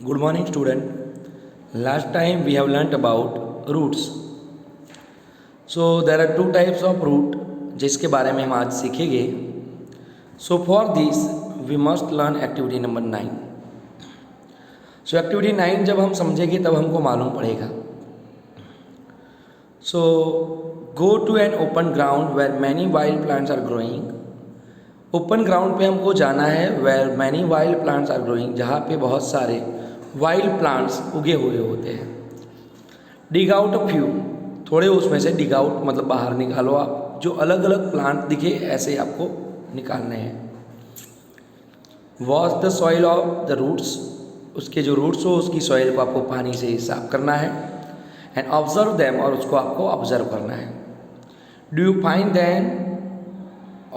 Good morning, student. Last time we have learnt about roots. So there are two types of root जिसके बारे में हम आज सीखेंगे. So for this we must learn activity number 9. So activity 9 जब हम समझेंगे तब हमको मालूम पड़ेगा. So go to an open ground where many wild plants are growing. Open ground पे हमको जाना है where many wild plants are growing, जहाँ पे बहुत सारे वाइल्ड प्लांट्स उगे हुए होते हैं. डिग आउट अ फ्यू, थोड़े उसमें से डिग आउट मतलब बाहर निकालो आप, जो अलग अलग प्लांट दिखे ऐसे आपको निकालने हैं. Wash the soil of the roots, उसके जो रूट्स हो उसकी सॉइल को आपको पानी से साफ करना है. एंड ऑब्जर्व देम, और उसको आपको ऑब्जर्व करना है. Do you find them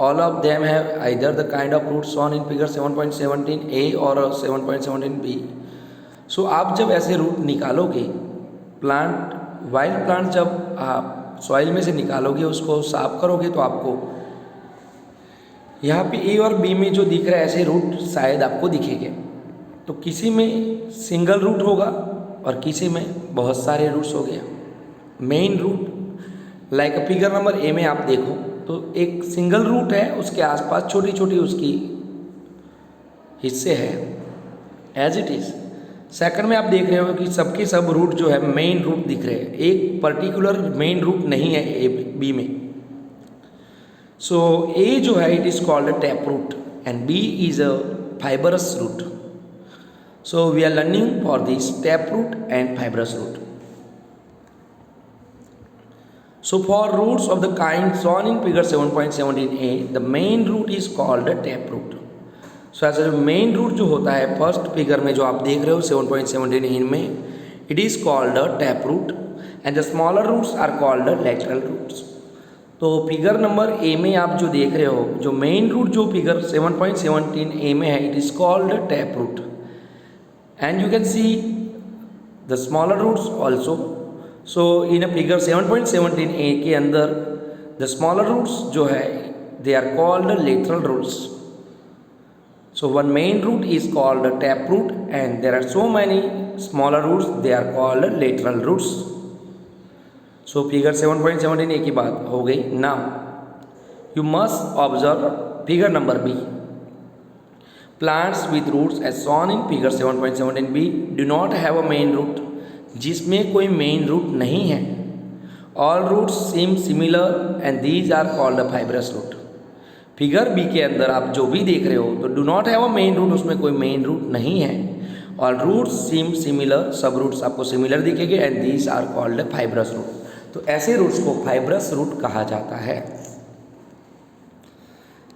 all of them have either the kind of roots shown in figure 7.17a or 7.17b. सो आप जब ऐसे रूट निकालोगे, प्लांट वाइल्ड प्लांट जब आप सॉइल में से निकालोगे, उसको साफ करोगे, तो आपको यहाँ पे ए और बी में जो दिख रहा है ऐसे रूट शायद आपको दिखेंगे. तो किसी में सिंगल रूट होगा और किसी में बहुत सारे रूट्स हो गया. Main root like figure number A में आप देखो तो एक सिंगल रूट है, उसके आसपास छोटी छोटी उसकी हिस्से है एज इट इज़. सेकंड में आप देख रहे हो कि सबके सब रूट जो है मेन रूट दिख रहे हैं, एक पर्टिकुलर मेन रूट नहीं है ए बी में. सो ए जो है it is called tap root and B is a fibrous root. So we are learning for this tap root and fibrous root. So for roots of the kind shown in figure 7.17a, the main root is called a taproot. So ऐसे main root जो होता है first figure में जो आप देख रहे हो 7.17a में, it is called a taproot and the smaller roots are called lateral roots. तो फिगर नंबर ए में आप जो देख रहे हो, जो मेन रूट जो फिगर 7.17a में है, it is called a taproot and you can see the smaller roots also. So in figure 7.17a के अंदर द स्मॉलर रूट्स जो है they are called lateral roots. So one main root is called tap root and there are so many smaller roots, they are called lateral roots. So figure 7.17a की बात हो गई. Now you must observe figure number B. Plants with roots as shown in figure 7.17b do not have a main root, जिसमें कोई main root नहीं है. All roots seem similar and these are called a fibrous root. Figure B के अंदर आप जो भी देख रहे हो तो do not have a main root, उसमें कोई मेन रूट नहीं है. ऑल रूट्स सीम सिमिलर, सब रूट्स आपको सिमिलर दिखेंगे and these are called a fibrous root. तो ऐसे रूट्स को फाइबरस रूट कहा जाता है.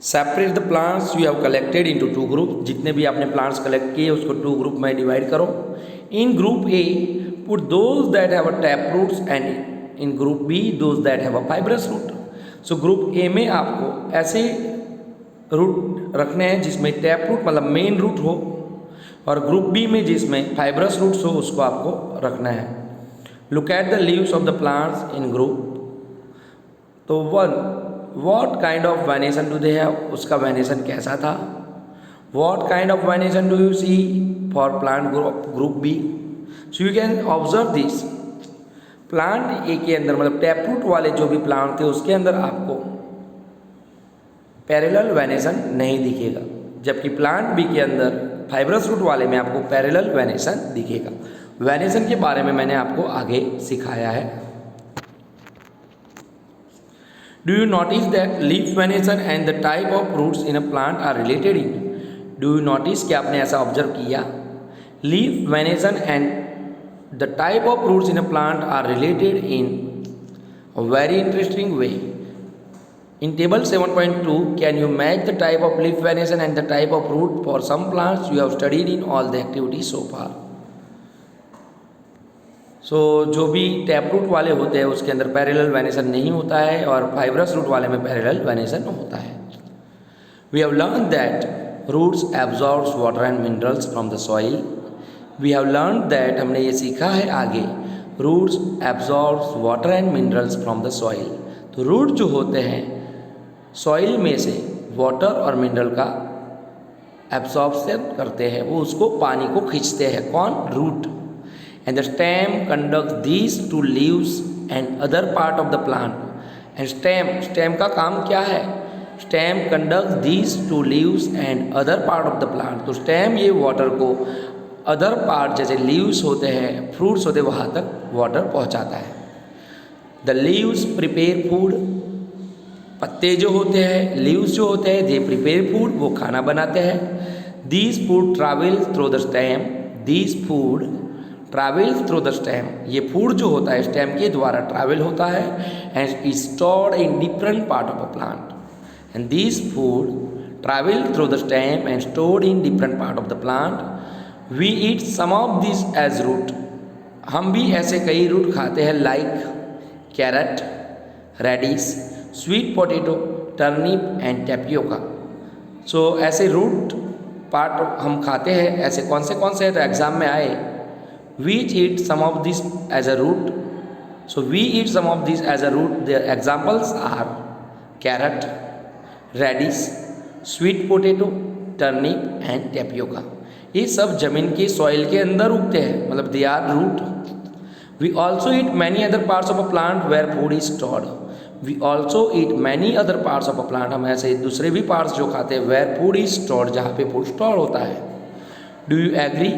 Separate the plants you have collected into two group, जितने भी आपने प्लांट्स कलेक्ट किए उसको टू ग्रुप में डिवाइड करो. In group A put those that have a tap roots and in group B those that have a fibrous root. So group A में आपको ऐसे रूट रखने हैं जिसमें टैप रूट मतलब मेन रूट हो, और ग्रुप बी में जिसमें फाइब्रस रूट्स हो उसको आपको रखना है. Look at the leaves of the plants in group. तो what kind of venation do they have, उसका वेनेशन कैसा था. What kind of venation do you see for plant group B. So you can observe this. Plant A के अंदर मतलब tap root वाले जो भी प्लांट थे उसके अंदर आपको पैरेलल वेनेशन नहीं दिखेगा, जबकि प्लांट बी के अंदर फाइब्रस रूट वाले में आपको पैरेलल वेनेशन दिखेगा. वेनेशन के बारे में मैंने आपको आगे सिखाया है. Do you notice that leaf venation and the type of roots in a plant are related in. Do you notice कि आपने ऐसा ऑब्जर्व किया, leaf venation and the type of roots in a plant are related in a very interesting way. In table 7.2, can you match the type of leaf venation and the type of root for some plants you have studied in all the activities so far. So जो भी tap root वाले होते हैं उसके अंदर parallel venation नहीं होता है और फाइब्रस रूट वाले में पैरेलल वेनेशन होता है. We have learned that roots absorbs water and minerals from the soil. We have learn that, हमने ये सीखा है आगे, roots absorbs water and minerals from the soil. तो रूट जो होते हैं सॉइल में से वाटर और मिनरल का एब्जॉर्प्शन करते हैं, वो उसको पानी को खींचते हैं। कौन? Root. And the stem conduct these to leaves and other part of the plant. And stem का काम क्या है? Stem conduct these to leaves and other part of the plant. तो स्टेम ये वाटर को अदर पार्ट जैसे leaves होते हैं, फ्रूट्स होते हैं, वहाँ तक वाटर पहुँचाता है। The leaves prepare food. पत्ते जो होते हैं, लीव्स जो होते हैं, दे प्रिपेयर फूड, वो खाना बनाते हैं। These food travel through the stem. These food travel through the stem. ये फूड जो होता है स्टेम के द्वारा ट्रैवल होता है and is stored in different part of a plant. And these food travel through the stem and stored in different part of the plant. We eat some of this as root. हम भी ऐसे कई root खाते हैं, like carrot, radish, sweet potato, turnip and tapioca. So ऐसे root part हम खाते हैं। ऐसे कौन से हैं? तो एग्जाम में आए, which eat some of this as a root. So we eat some of this as a root. Their examples are carrot, radish, sweet potato, turnip and tapioca. ये सब जमीन के सॉइल के अंदर उगते हैं, मतलब they are root. We also eat many other parts of a plant where food is stored. We also eat many other parts of a plant. हम ऐसे दूसरे भी पार्ट्स जो खाते हैं वेयर फूड इज स्टोर्ड, जहाँ पे फूड स्टोर होता है। Do you agree?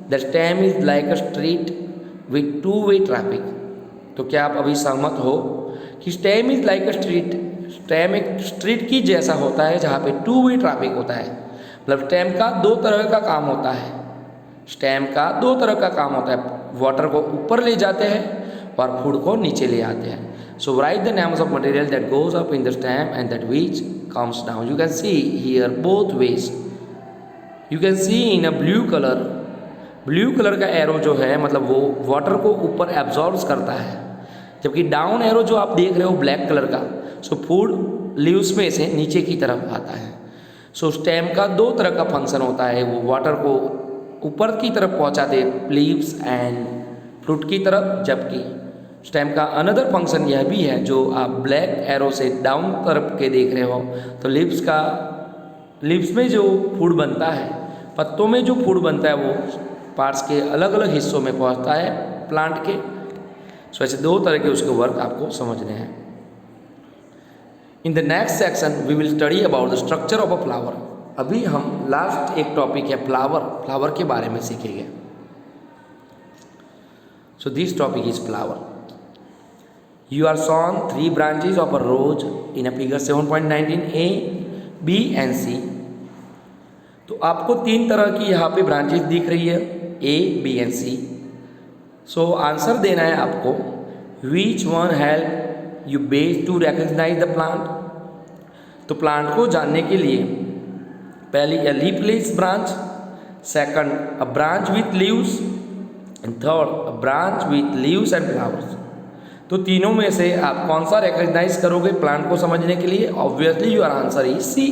The stem is like a street with two way traffic. तो क्या आप अभी सहमत हो कि stem is like a street? Stem एक स्ट्रीट की जैसा होता है जहाँ पे टू वे ट्रैफिक होता है। मतलब स्टेम का दो तरह का काम होता है। स्टेम का दो तरह का काम होता है, वाटर को ऊपर ले जाते हैं और फूड को नीचे ले आते हैं। So write the names of material that goes up in the stem and that which comes down. You can see here both ways. You can see in a blue colour, blue colour का arrow जो है मतलब वो water को ऊपर absorb करता है, जबकि डाउन एरो जो आप देख रहे हो ब्लैक कलर का, सो फूड लीव्स में से नीचे की तरफ आता है। सो स्टेम का दो तरह का फंक्शन होता है, वो वाटर को ऊपर की तरफ पहुंचाते लीव्स एंड फ्रूट की तरफ, जबकि स्टेम का अनदर फंक्शन यह भी है जो आप ब्लैक एरो से डाउन तरफ के देख रहे हो। तो लीव्स में जो फूड बनता है, पत्तों में जो फूड बनता है वो पार्ट्स के अलग अलग हिस्सों में पहुंचता है प्लांट के। सो ऐसे दो तरह के उसके वर्क आपको समझने हैं। In the next section we will study about the structure of a flower. अभी हम लास्ट एक टॉपिक है फ्लावर के बारे में सीखेंगे। So this topic is flower. You are shown 3 branches of a rose in a figure 7.19a, B and C। तो आपको 3 तरह की यहाँ पे ब्रांचेज दिख रही है, A, B and C। So answer देना है आपको, which one help you base to recognise the plant. तो प्लांट को जानने के लिए पहली a leafless branch, second a branch with leaves and third a branch with leaves and flowers. तो तीनों में से आप कौन सा रिकग्नाइज करोगे प्लांट को समझने के लिए? Obviously your answer is C.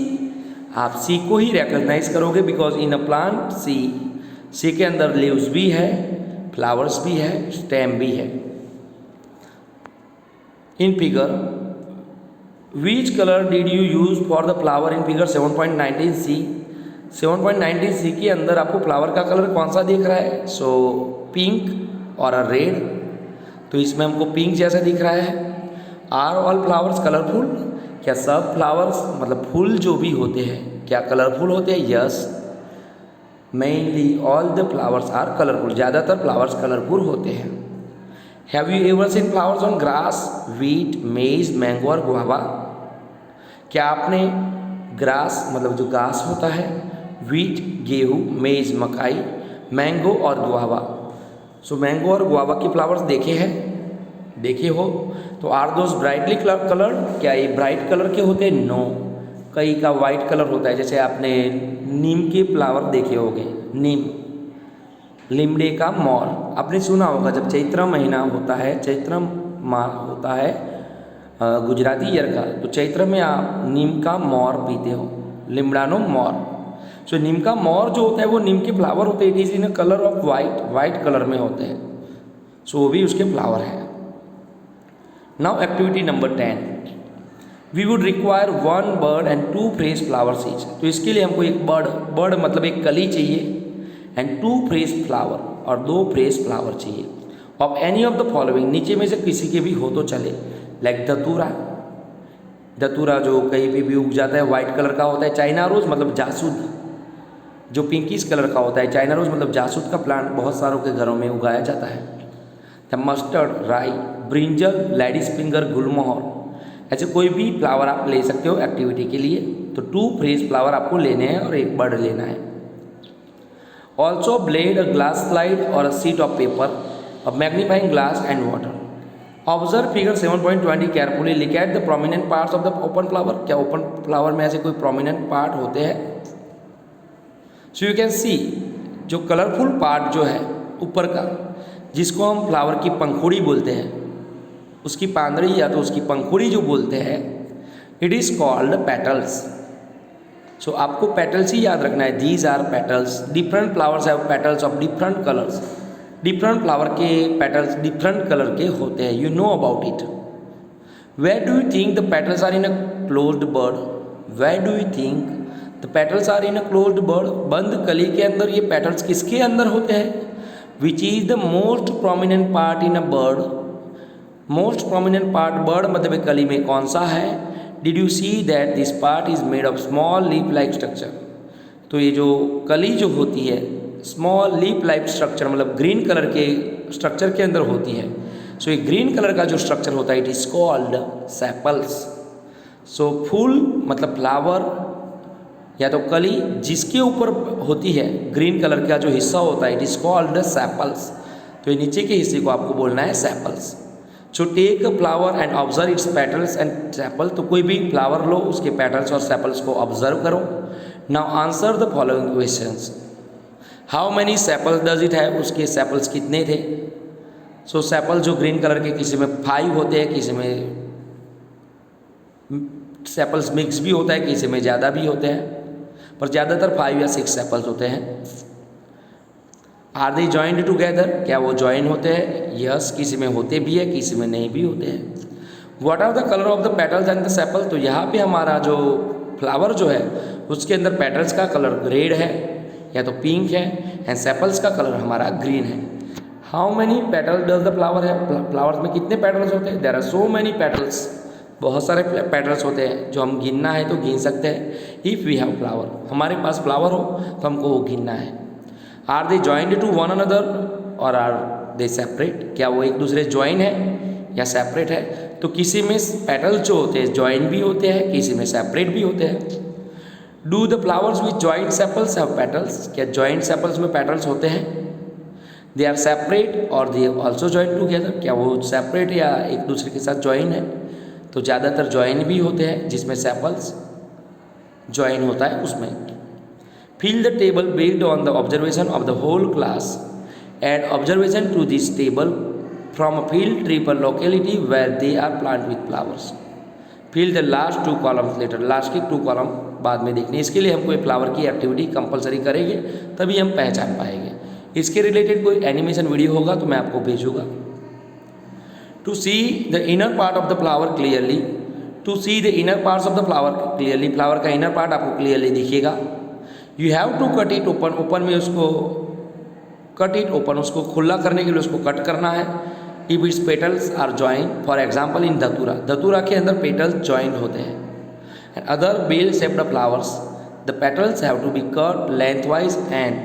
आप सी को ही रिकग्नाइज करोगे because in a plant C के अंदर लीव्स भी है, फ्लावर्स भी है, स्टेम भी है। In figure which colour did you use for the flower in figure 7.19c। 7.19c के अंदर आपको फ्लावर का कलर कौन सा दिख रहा है? सो पिंक और रेड। तो इसमें हमको पिंक जैसा दिख रहा है। Are all flowers colourful? क्या सब फ्लावर्स मतलब फूल जो भी होते हैं क्या कलरफुल होते हैं? Yes, mainly all the flowers are colourful. ज़्यादातर फ्लावर्स कलरफुल होते हैं। Have you ever seen flowers on grass, wheat, maize, mango और गुआवा? क्या आपने ग्रास मतलब जो घास होता है, वीट गेहूँ, मेज मकाई, मैंगो और गुआवा, सो मैंगो और गुआवा के फ्लावर्स देखे हैं? देखे हो तो आर दोज ब्राइटली कलर? क्या ये ब्राइट कलर के होते हैं? नो, कई का वाइट कलर होता है। जैसे आपने नीम के फ्लावर देखे होंगे, नीम, लिमड़े का मोर आपने सुना होगा। जब चैत्र महीना होता है, चैत्र माह होता है गुजराती ईयर का, तो चैत्र में आप नीम का मोर पीते हो, लिमड़ानो मोर। सो नीम का मोर जो होता है वो नीम के फ्लावर होते हैं। It is in a colour of white colour में होते हैं। सो वो भी उसके फ्लावर है। Now activity number 10, we would require 1 bud and 2 fresh flowers each. तो इसके लिए हमको एक बर्ड मतलब एक कली चाहिए एंड 2 फ्रेश फ्लावर और 2 फ्रेश फ्लावर चाहिए of any of the following, नीचे में से किसी के भी हो तो चले, लाइक धतूरा जो कहीं पे भी उग जाता है, वाइट कलर का होता है। चाइना रोज मतलब जासूद जो पिंकिश कलर का होता है, चाइना रोज मतलब जासूद का प्लांट बहुत सारों के घरों में उगाया जाता है। द मस्टर्ड, राई, ब्रिंजल, लेडीज फिंगर, गुलमोहर, ऐसे कोई भी फ्लावर आप ले सकते हो एक्टिविटी के लिए। तो 2 फ्रेश फ्लावर आपको लेने हैं और एक बर्ड लेना है। Also blade, a glass slide और a sheet of paper, a magnifying glass and water. Observe figure 7.20 carefully, look at the prominent parts of the open flower. क्या ओपन फ्लावर में ऐसे कोई प्रोमिनेंट पार्ट होते हैं? सो you can सी जो colourful part जो है ऊपर का, जिसको हम फ्लावर की पंखुड़ी बोलते हैं, उसकी पांदड़ी या तो उसकी पंखुड़ी जो बोलते हैं, it is called petals. So आपको पेटल्स ही याद रखना है। These are petals, different flowers have petals of different colours. Different flower के पेटल्स डिफरेंट कलर के होते हैं, you know about it. Where do you think the petals are in a closed bud? Where do you think the petals are in a closed bud? बंद कली के अंदर ये petals किसके अंदर होते हैं? Which is the most prominent part in a bird? Most prominent part bird मतलब कली में कौन सा है? Did you see that this part is made of small leaf like structure. तो ये जो कली जो होती है स्मॉल लीफ लाइक स्ट्रक्चर मतलब ग्रीन कलर के स्ट्रक्चर के अंदर होती है। सो ये ग्रीन कलर का जो स्ट्रक्चर होता है इट इज कॉल्ड सेपल्स। सो फूल मतलब फ्लावर या तो कली जिसके ऊपर होती है ग्रीन कलर का जो हिस्सा होता है इट इज कॉल्ड सेपल्स। तो ये नीचे के हिस्से को आपको बोलना है sepals. So take a flower and observe its petals and sepal. तो कोई भी फ्लावर लो, उसके पेटल्स और सेपल्स को ऑब्जर्व करो। Now answer the following questions. How many sepals does it have? उसके सेपल्स कितने थे? सो सेपल जो ग्रीन कलर के, किसी में 5 होते हैं, किसी में सेपल्स मिक्स भी होता है, किसी में ज़्यादा भी होते हैं, पर ज़्यादातर 5 या 6 सेपल्स होते हैं। Are they joined together? क्या वो ज्वाइन होते हैं? यस, किसी में होते भी है, किसी में नहीं भी होते हैं। What are the colour of the petals and the sepal? तो यहाँ पे हमारा जो फ्लावर जो है उसके अंदर पेटल्स का कलर रेड है या तो पिंक है एंड सेपल्स का कलर हमारा ग्रीन है। How many petals does the flower है? फ्लावर्स में कितने पेटल्स होते हैं? There are so many petals, बहुत सारे पेटल्स होते हैं जो हम गिनना है तो गिन सकते हैं। इफ़ वी हैव फ्लावर, हमारे पास फ्लावर हो तो हमको वो गिनना है। Are they joined to one another और आर दे सेपरेट? क्या वो एक दूसरे ज्वाइन है या सेपरेट है? तो किसी में पेटल्स जो होते हैं ज्वाइन भी होते हैं, किसी में सेपरेट भी होते हैं। Do the flowers with joint sepals have petals? क्या जॉइंट सेपल्स में पेटल्स होते हैं? दे आर सेपरेट और दे ऑल्सो जॉइन टूगेदर? क्या वो सेपरेट या एक दूसरे के साथ ज्वाइन है? तो ज़्यादातर ज्वाइन भी होते हैं, जिसमें सेपल्स ज्वाइन होता है उसमें। Fill the table based on the observation of the whole class. Add observation to this table from a field trip or locality where they are planted with flowers. Fill the last 2 columns later. Last के 2 column बाद में देखने। इसके लिए हम कोई flower की activity compulsory करेंगे तभी हम पहचान पाएंगे। इसके रिलेटेड कोई एनिमेशन वीडियो होगा तो मैं आपको भेजूँगा। To see the inner part of the flower clearly. To see the inner parts of the flower clearly, flower का इनर पार्ट आपको क्लियरली दिखेगा। You have to cut it open, open में उसको कट इट ओपन, उसको खुला करने के लिए उसको कट करना है। If its petals are join, for example in datura, धतूरा के अंदर पेटल्स ज्वाइंट होते हैं। And other bell shaped flowers the petals have to be cut lengthwise and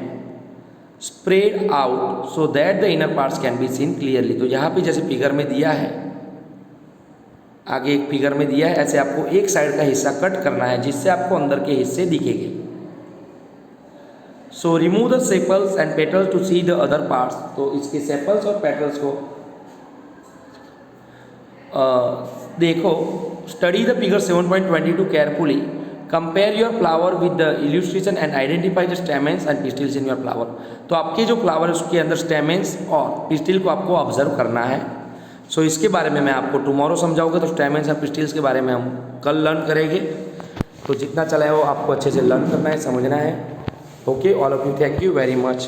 spread out so that the inner parts can be seen clearly. तो यहाँ पे जैसे figure में दिया है, आगे एक फिगर में दिया है, ऐसे आपको एक साइड का हिस्सा कट करना है जिससे आपको अंदर के हिस्से दिखेंगे। So remove the sepals and petals to see the other parts. तो इसके सेपल्स और पेटल्स को देखो। Study the figure 7.22 carefully. Compare your flower with the illustration and identify the stamens and pistils in your flower. तो आपके जो flower है उसके अंदर स्टेमेंस और पिस्टिल को आपको ऑब्जर्व करना है। सो इसके बारे में मैं आपको टुमारो समझाऊंगा। तो स्टेमेंस और पिस्टिल्स के बारे में हम कल लर्न करेंगे। तो जितना चला है वो आपको अच्छे से लर्न करना है, समझना है। Okay, all of you, thank you very much.